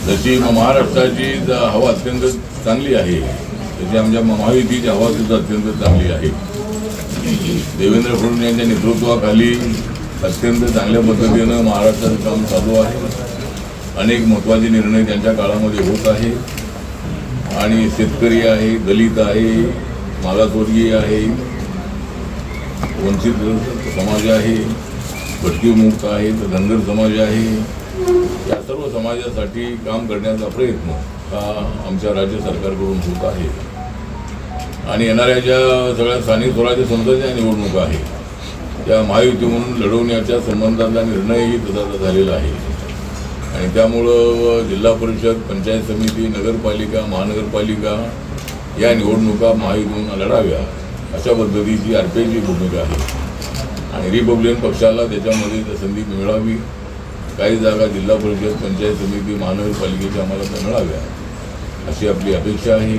जशी महाराष्ट्राची हवा अत्यंत चांगली आहे तशी आमच्या महायुतीची हवा सुद्धा अत्यंत चांगली आहे। देवेंद्र फडणवीस यांच्या नेतृत्वाखाली अत्यंत चांगल्या पद्धतीनं महाराष्ट्राचं काम चालू आहे। अनेक महत्त्वाचे निर्णय त्यांच्या काळामध्ये होत आहे आणि शेतकरी आहे, दलित आहे, मागासवर्गीय आहे, वंचित समाज आहे, भटकीमुक्त आहे, धनगर समाज आहे, या सर्व समाजासाठी काम करण्याचा प्रयत्न हा आमच्या राज्य सरकारकडून होत आहे। आणि येणाऱ्या ज्या सगळ्या स्थानिक स्वराज्य संस्थांच्या निवडणुका आहे त्या महायुती म्हणून लढवण्याच्या संबंधातला निर्णयही तसा झालेला आहे आणि त्यामुळं जिल्हा परिषद, पंचायत समिती, नगरपालिका, महानगरपालिका या निवडणुका महायुतीतून लढाव्या अशा पद्धतीची आरपीआयची भूमिका आहे आणि रिपब्लिकन पक्षाला त्याच्यामध्ये संधी मिळावी। काही जागा जिल्हा परिषद, पंचायत समिती, महानगरपालिकेच्या आम्हाला मिळाव्या अशी आपली अपेक्षा आहे।